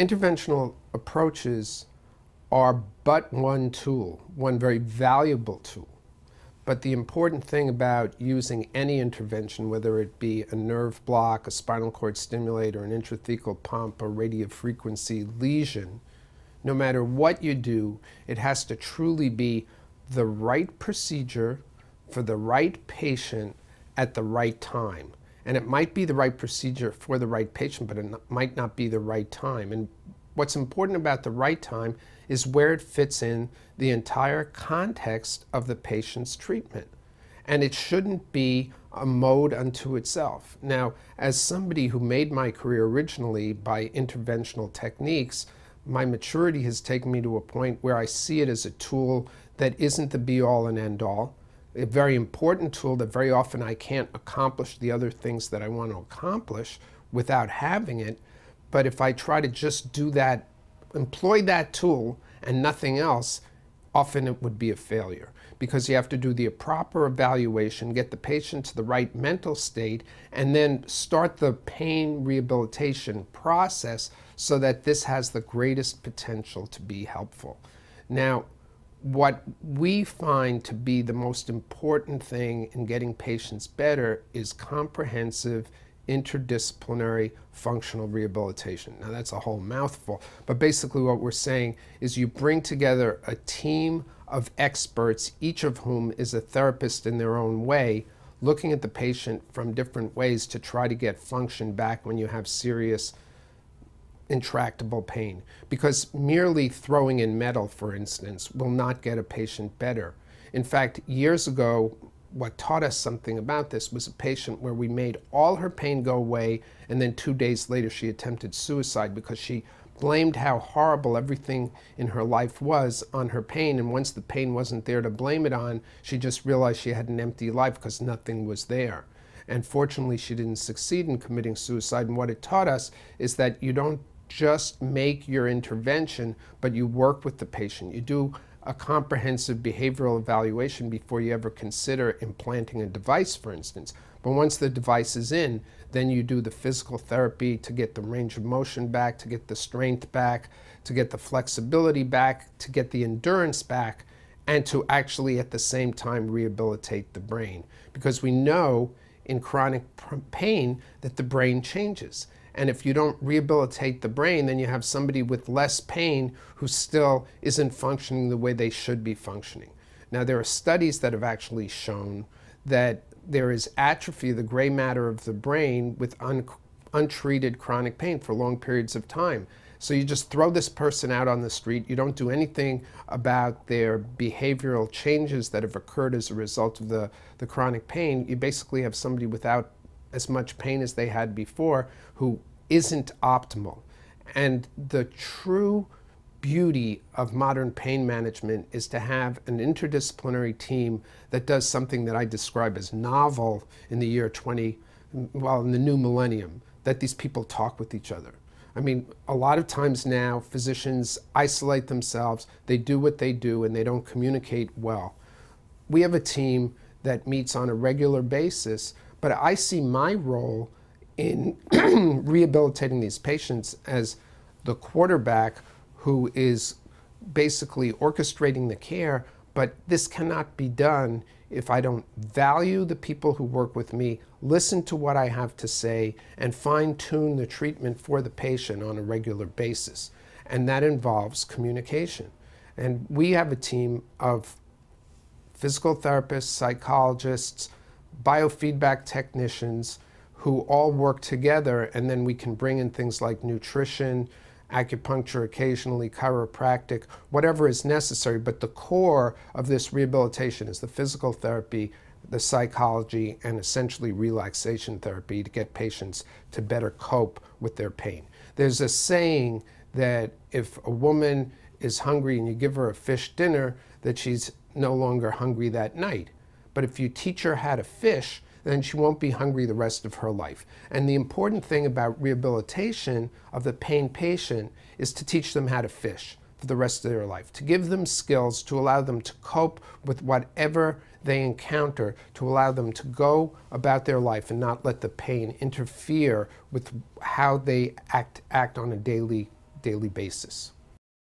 Interventional approaches are but one tool, one very valuable tool. But the important thing about using any intervention, whether it be a nerve block, a spinal cord stimulator, an intrathecal pump, a radiofrequency lesion, no matter what you do, it has to truly be the right procedure for the right patient at the right time. And it might be the right procedure for the right patient, but it might not be the right time. And what's important about the right time is where it fits in the entire context of the patient's treatment. And it shouldn't be a mode unto itself. Now, as somebody who made my career originally by interventional techniques, my maturity has taken me to a point where I see it as a tool that isn't the be-all and end-all. A very important tool that very often I can't accomplish the other things that I want to accomplish without having it. But if I try to just do that, employ that tool and nothing else, often it would be a failure, because you have to do the proper evaluation, get the patient to the right mental state, and then start the pain rehabilitation process so that this has the greatest potential to be helpful. Now, what we find to be the most important thing in getting patients better is comprehensive interdisciplinary functional rehabilitation. Now that's a whole mouthful, but basically what we're saying is you bring together a team of experts, each of whom is a therapist in their own way, looking at the patient from different ways to try to get function back when you have serious intractable pain. Because merely throwing in metal, for instance, will not get a patient better. In fact, years ago, what taught us something about this was a patient where we made all her pain go away, and then 2 days later she attempted suicide because she blamed how horrible everything in her life was on her pain, and once the pain wasn't there to blame it on, she just realized she had an empty life because nothing was there. And fortunately she didn't succeed in committing suicide, and what it taught us is that you don't just make your intervention, but you work with the patient. You do a comprehensive behavioral evaluation before you ever consider implanting a device, for instance. But once the device is in, then you do the physical therapy to get the range of motion back, to get the strength back, to get the flexibility back, to get the endurance back, and to actually at the same time rehabilitate the brain. Because we know in chronic pain that the brain changes. And if you don't rehabilitate the brain, then you have somebody with less pain who still isn't functioning the way they should be functioning. Now, there are studies that have actually shown that there is atrophy of the gray matter of the brain with untreated chronic pain for long periods of time. So you just throw this person out on the street, you don't do anything about their behavioral changes that have occurred as a result of the chronic pain. You basically have somebody without as much pain as they had before who isn't optimal. And the true beauty of modern pain management is to have an interdisciplinary team that does something that I describe as novel in the year in the new millennium, that these people talk with each other. I mean, a lot of times now physicians isolate themselves, they do what they do, and they don't communicate well. We have a team that meets on a regular basis, but I see my role in rehabilitating these patients as the quarterback who is basically orchestrating the care, but this cannot be done if I don't value the people who work with me, listen to what I have to say, and fine-tune the treatment for the patient on a regular basis. And that involves communication. And we have a team of physical therapists, psychologists, biofeedback technicians who all work together, and then we can bring in things like nutrition, acupuncture occasionally, chiropractic, whatever is necessary. But the core of this rehabilitation is the physical therapy, the psychology, and essentially relaxation therapy to get patients to better cope with their pain. There's a saying that if a woman is hungry and you give her a fish dinner, that she's no longer hungry that night. But if you teach her how to fish, then she won't be hungry the rest of her life. And the important thing about rehabilitation of the pain patient is to teach them how to fish for the rest of their life, to give them skills to allow them to cope with whatever they encounter, to allow them to go about their life and not let the pain interfere with how they act on a daily daily basis.